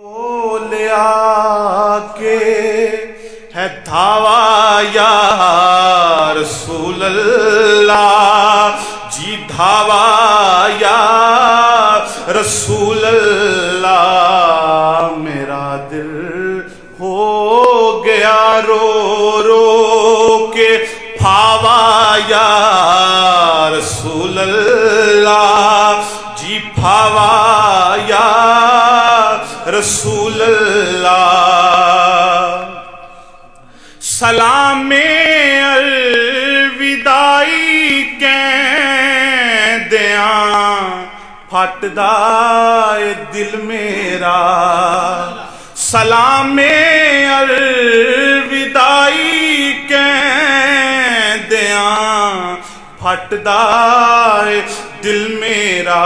ले आके है धावा या रसूल अल्लाह जी, धावा या रसूल अल्लाह। मेरा दिल हो गया रो रो के फावा या रसूल अल्लाह जी, फावा या रसूल अल्लाह। सलामे अलविदाई कह दिया फटदा ए दिल मेरा। सलामे अलविदाई कह दिया फटदा ए दिल मेरा।